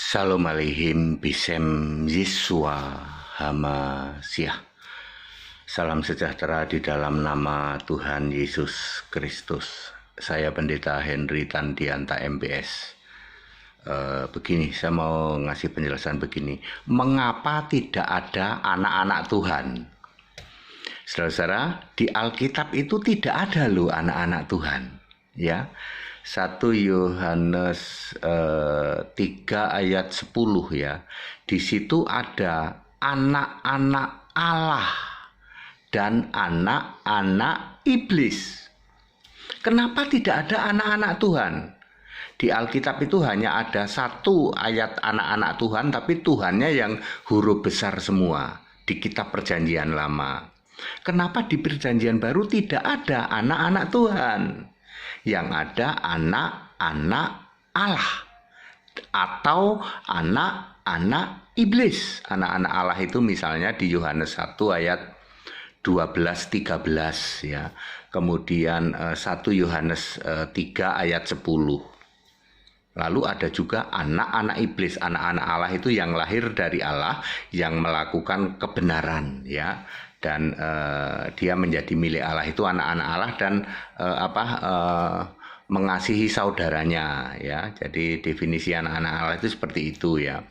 Shalom Aleihim Bisem Yesua Hamasiah. Salam sejahtera di dalam nama Tuhan Yesus Kristus. Saya Pendeta Henry Tandianta MPS. Begini, saya mau ngasih penjelasan begini. Mengapa tidak ada anak-anak Tuhan? Saudara-saudara, di Alkitab itu tidak ada loh anak-anak Tuhan. Ya, 1 Yohanes 3 ayat 10 ya. Di situ ada anak-anak Allah dan anak-anak iblis. Kenapa tidak ada anak-anak Tuhan? Di Alkitab itu hanya ada satu ayat anak-anak Tuhan, tapi Tuhannya yang huruf besar semua di kitab Perjanjian Lama. Kenapa di Perjanjian Baru tidak ada anak-anak Tuhan? Yang ada anak-anak Allah atau anak-anak iblis. Anak-anak Allah itu misalnya di Yohanes 1 ayat 12-13 ya. Kemudian 1 Yohanes 3 ayat 10. Lalu ada juga anak-anak iblis. Anak-anak Allah itu yang lahir dari Allah, yang melakukan kebenaran ya. Dan dia menjadi milik Allah, itu anak-anak Allah dan mengasihi saudaranya ya. Jadi definisi anak-anak Allah itu seperti itu ya.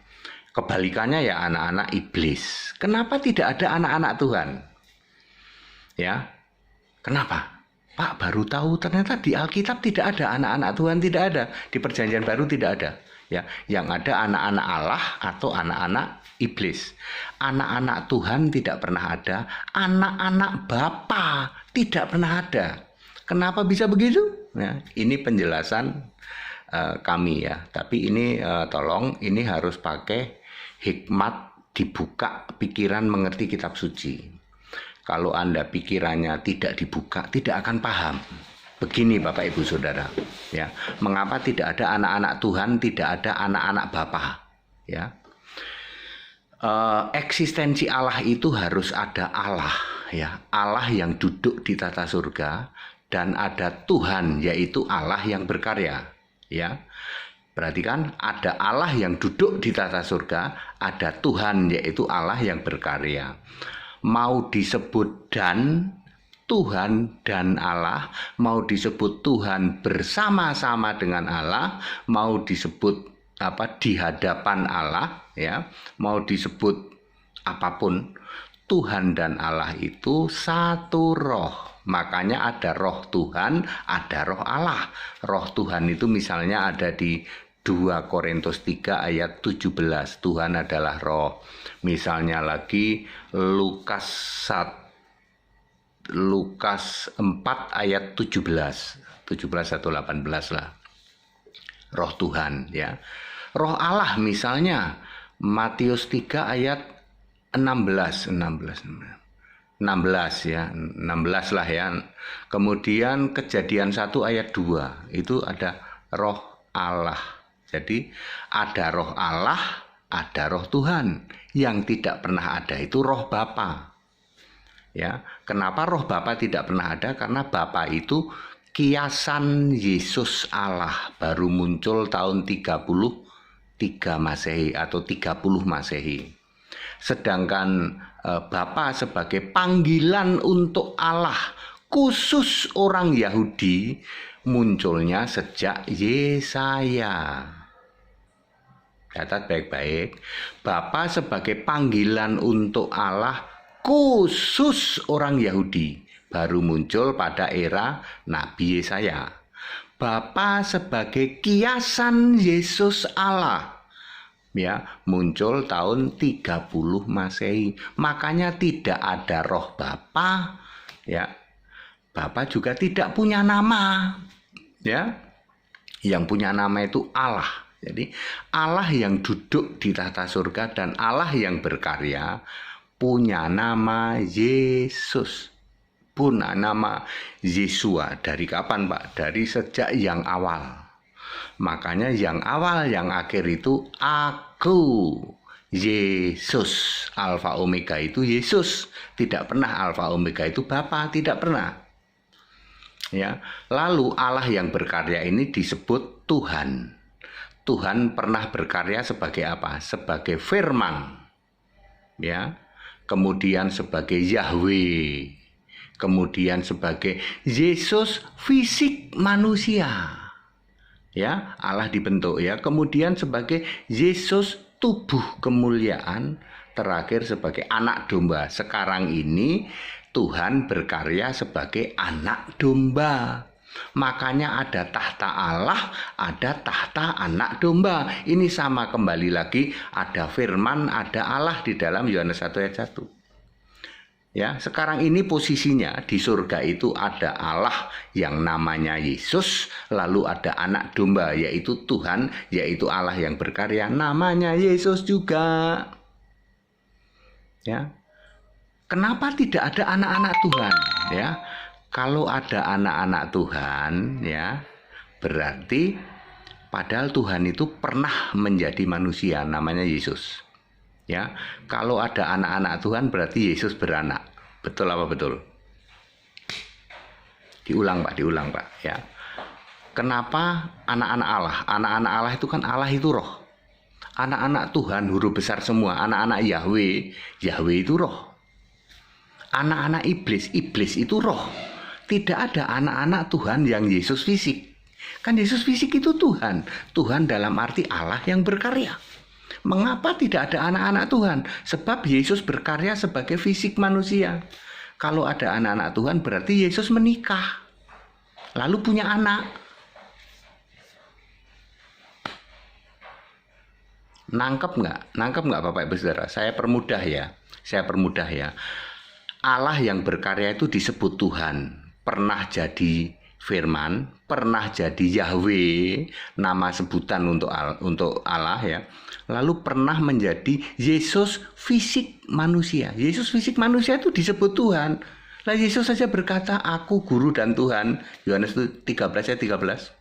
Kebalikannya ya anak-anak iblis. Kenapa tidak ada anak-anak Tuhan? Ya. Kenapa? Pak, baru tahu ternyata di Alkitab tidak ada anak-anak Tuhan, tidak ada. Di Perjanjian Baru tidak ada. Ya, yang ada anak-anak Allah atau anak-anak iblis. Anak-anak Tuhan tidak pernah ada, anak-anak Bapa tidak pernah ada. Kenapa bisa begitu? Nah, ini penjelasan kami ya. Tapi ini tolong ini harus pakai hikmat, dibuka pikiran, mengerti kitab suci. Kalau Anda pikirannya tidak dibuka, tidak akan paham. Begini Bapak Ibu Saudara, ya. Mengapa tidak ada anak-anak Tuhan, tidak ada anak-anak Bapa, ya. Eksistensi Allah itu harus ada Allah, ya. Allah yang duduk di tata surga dan ada Tuhan, yaitu Allah yang berkarya, ya. Berarti kan ada Allah yang duduk di tata surga, ada Tuhan, yaitu Allah yang berkarya. Mau disebut Tuhan dan Allah, mau disebut Tuhan bersama-sama dengan Allah, mau disebut di hadapan Allah ya, mau disebut apapun, Tuhan dan Allah itu satu roh. Makanya ada roh Tuhan, ada roh Allah. Roh Tuhan itu misalnya ada di 2 Korintus 3 ayat 17, Tuhan adalah roh. Misalnya lagi Lukas 4 ayat 17 atau 18 lah. Roh Tuhan ya. Roh Allah misalnya Matius 3 ayat 16 ya, 16 lah ya. Kemudian Kejadian 1 ayat 2 itu ada roh Allah. Jadi ada roh Allah, ada roh Tuhan. Yang tidak pernah ada itu roh Bapa. Ya, kenapa roh Bapa tidak pernah ada? Karena Bapa itu kiasan Yesus Allah, baru muncul tahun 33 Masehi atau 30 Masehi. Sedangkan Bapa sebagai panggilan untuk Allah khusus orang Yahudi munculnya sejak Yesaya. Catat baik-baik. Bapa sebagai panggilan untuk Allah khusus orang Yahudi baru muncul pada era Nabi Yesaya. Bapa sebagai kiasan Yesus Allah ya muncul tahun 30 Masehi. Makanya tidak ada roh Bapa ya. Bapa juga tidak punya nama ya. Yang punya nama itu Allah. Jadi Allah yang duduk di tata surga dan Allah yang berkarya punya nama Yesus, punya nama Yesua. Dari kapan Pak? Dari sejak yang awal. Makanya yang awal, yang akhir itu aku, Yesus. Alfa Omega itu Yesus. Tidak pernah Alfa Omega itu Bapa, tidak pernah. Ya. Lalu Allah yang berkarya ini disebut Tuhan. Tuhan pernah berkarya sebagai apa? Sebagai firman. Ya. Kemudian sebagai Yahweh. Kemudian sebagai Yesus fisik manusia. Ya, Allah dibentuk ya. Kemudian sebagai Yesus tubuh kemuliaan, terakhir sebagai anak domba. Sekarang ini Tuhan berkarya sebagai anak domba. Makanya ada tahta Allah, ada tahta anak domba. Ini sama kembali lagi, ada firman, ada Allah di dalam Yohanes 1 ayat 1. Ya, sekarang ini posisinya di surga itu ada Allah yang namanya Yesus, lalu ada anak domba yaitu Tuhan, yaitu Allah yang berkarya namanya Yesus juga. Ya. Kenapa tidak ada anak-anak Tuhan? Ya. Kalau ada anak-anak Tuhan, ya, berarti padahal Tuhan itu pernah menjadi manusia namanya Yesus. Ya, kalau ada anak-anak Tuhan berarti Yesus beranak. Betul apa betul? Diulang Pak, ya. Kenapa anak-anak Allah? Anak-anak Allah itu kan Allah itu roh. Anak-anak Tuhan huruf besar semua, anak-anak Yahweh, Yahweh itu roh. Anak-anak iblis, iblis itu roh. Tidak ada anak-anak Tuhan yang Yesus fisik. Kan Yesus fisik itu Tuhan. Tuhan dalam arti Allah yang berkarya. Mengapa tidak ada anak-anak Tuhan? Sebab Yesus berkarya sebagai fisik manusia. Kalau ada anak-anak Tuhan berarti Yesus menikah. Lalu punya anak. Nangkep nggak Bapak Ibu Saudara? Saya permudah ya. Allah yang berkarya itu disebut Tuhan. Pernah jadi firman, pernah jadi Yahweh, nama sebutan untuk Allah ya. Lalu pernah menjadi Yesus fisik manusia. Yesus fisik manusia itu disebut Tuhan. Lah Yesus saja berkata, aku guru dan Tuhan. Yohanes 13 ayat 13.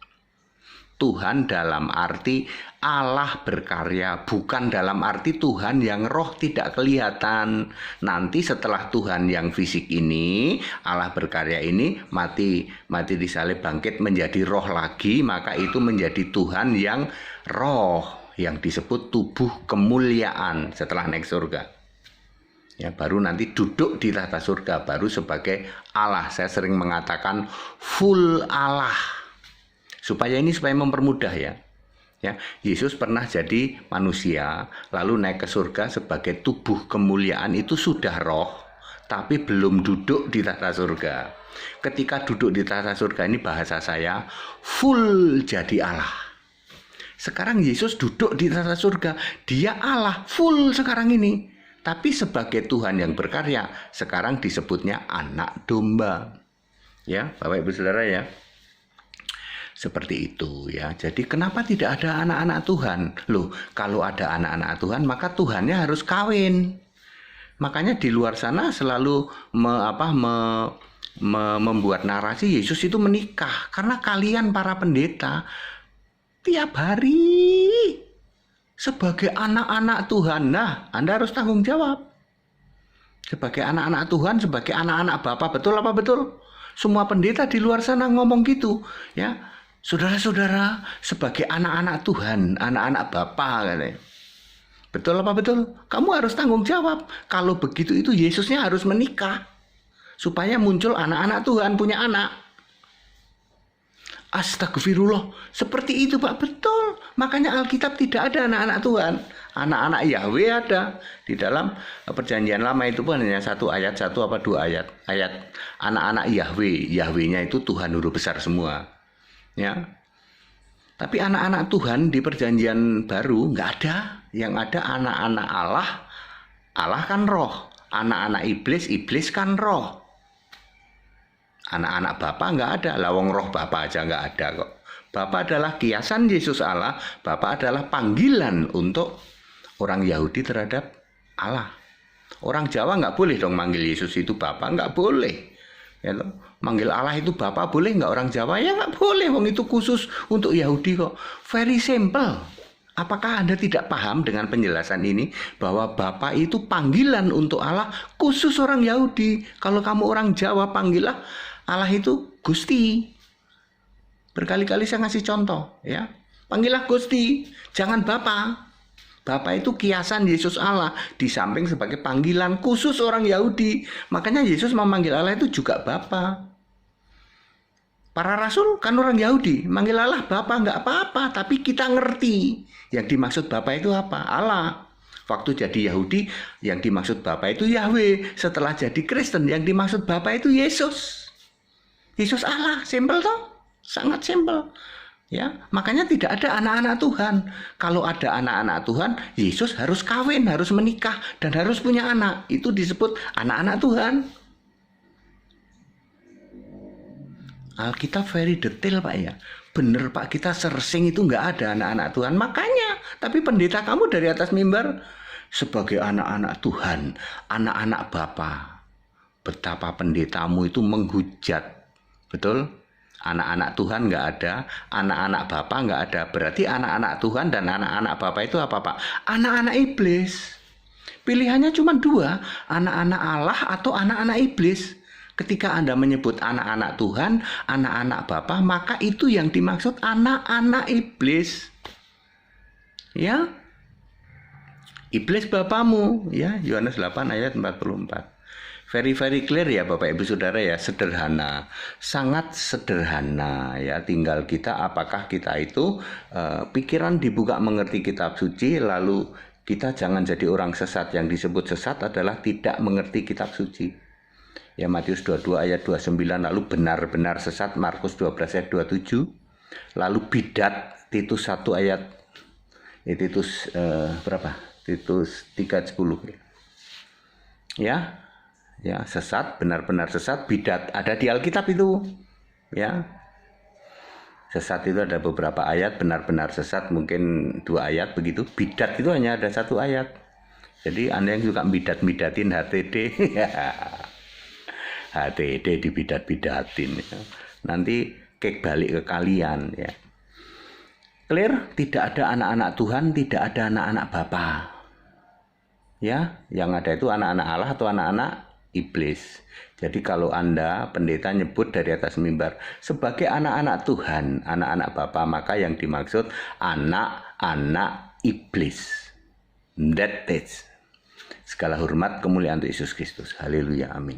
Tuhan dalam arti Allah berkarya, bukan dalam arti Tuhan yang roh tidak kelihatan. Nanti setelah Tuhan yang fisik ini, Allah berkarya ini mati disalib bangkit menjadi roh lagi, maka itu menjadi Tuhan yang roh, yang disebut tubuh kemuliaan setelah naik surga. Ya, baru nanti duduk di tahta surga, baru sebagai Allah. Saya sering mengatakan full Allah. Supaya mempermudah ya. Ya, Yesus pernah jadi manusia, lalu naik ke surga sebagai tubuh kemuliaan, itu sudah roh, tapi belum duduk di tahta surga. Ketika duduk di tahta surga ini bahasa saya full jadi Allah. Sekarang Yesus duduk di tahta surga, dia Allah full sekarang ini. Tapi sebagai Tuhan yang berkarya, sekarang disebutnya anak domba. Ya, Bapak Ibu Saudara ya. Seperti itu ya. Jadi kenapa tidak ada anak-anak Tuhan? Loh, kalau ada anak-anak Tuhan maka Tuhannya harus kawin. Makanya di luar sana selalu membuat narasi Yesus itu menikah. Karena kalian para pendeta tiap hari sebagai anak-anak Tuhan, nah Anda harus tanggung jawab. Sebagai anak-anak Tuhan, sebagai anak-anak Bapa, betul apa betul? Semua pendeta di luar sana ngomong gitu ya. Saudara-saudara, sebagai anak-anak Tuhan, anak-anak Bapa katanya. Betul apa betul? Kamu harus tanggung jawab. Kalau begitu itu Yesusnya harus menikah. Supaya muncul anak-anak Tuhan punya anak. Astagfirullah. Seperti itu Pak, betul. Makanya Alkitab tidak ada anak-anak Tuhan. Anak-anak Yahweh ada. Di dalam perjanjian lama itu pun hanya satu apa dua ayat. Ayat anak-anak Yahweh. Yahwehnya itu Tuhan huruf besar semua. Ya, tapi anak-anak Tuhan di perjanjian baru nggak ada. Yang ada anak-anak Allah. Allah kan roh. Anak-anak iblis kan roh. Anak-anak Bapa nggak ada. Lawang roh Bapa aja nggak ada kok. Bapa adalah kiasan Yesus Allah. Bapa adalah panggilan untuk orang Yahudi terhadap Allah. Orang Jawa nggak boleh dong manggil Yesus itu Bapa, nggak boleh. Ya, manggil Allah itu Bapa boleh nggak orang Jawa? Ya nggak boleh, wong itu khusus untuk Yahudi kok. Very simple. Apakah Anda tidak paham dengan penjelasan ini bahwa Bapa itu panggilan untuk Allah khusus orang Yahudi? Kalau kamu orang Jawa panggillah Allah itu Gusti. Berkali-kali saya ngasih contoh ya. Panggillah Gusti, jangan Bapa. Bapa itu kiasan Yesus Allah, di samping sebagai panggilan khusus orang Yahudi. Makanya Yesus memanggil Allah itu juga Bapa. Para rasul kan orang Yahudi, manggil Allah Bapa nggak apa-apa, tapi kita ngerti yang dimaksud Bapa itu apa, Allah. Waktu jadi Yahudi, yang dimaksud Bapa itu Yahweh. Setelah jadi Kristen, yang dimaksud Bapa itu Yesus. Yesus Allah, simpel toh, sangat simpel. Ya, makanya tidak ada anak-anak Tuhan. Kalau ada anak-anak Tuhan, Yesus harus kawin, harus menikah, dan harus punya anak. Itu disebut anak-anak Tuhan. Alkitab very detail Pak ya. Bener Pak, kita searching itu nggak ada anak-anak Tuhan. Makanya, tapi pendeta kamu dari atas mimbar sebagai anak-anak Tuhan, anak-anak Bapa. Betapa pendetamu itu menghujat. Betul? Anak-anak Tuhan nggak ada, anak-anak Bapa nggak ada. Berarti anak-anak Tuhan dan anak-anak Bapa itu apa Pak? Anak-anak iblis. Pilihannya cuma dua, anak-anak Allah atau anak-anak iblis. Ketika Anda menyebut anak-anak Tuhan, anak-anak Bapa, maka itu yang dimaksud anak-anak iblis. Ya. Iblis bapamu, ya. Yohanes 8 ayat 44. Very clear ya Bapak Ibu Saudara ya, sederhana. Sangat sederhana ya, tinggal kita apakah kita itu pikiran dibuka mengerti kitab suci, lalu kita jangan jadi orang sesat. Yang disebut sesat adalah tidak mengerti kitab suci. Ya, Matius 22 ayat 29, lalu benar-benar sesat Markus 12 ayat 27, lalu bidat Titus 1 ayat Titus berapa? Titus 3:10. Ya. Ya, sesat, benar-benar sesat, bidat ada di Alkitab itu. Ya. Sesat itu ada beberapa ayat, benar-benar sesat mungkin 2 ayat begitu. Bidat itu hanya ada 1 ayat. Jadi Anda yang suka bidat-bidatin HTD HTD dibidat-bidatin ya. Nanti kek balik ke kalian ya. Clear? Tidak ada anak-anak Tuhan, tidak ada anak-anak Bapa. Ya, yang ada itu anak-anak Allah atau anak-anak iblis. Jadi kalau Anda pendeta nyebut dari atas mimbar sebagai anak-anak Tuhan, anak-anak Bapa, maka yang dimaksud anak-anak iblis. That is. Segala hormat kemuliaan untuk Yesus Kristus. Haleluya, amin.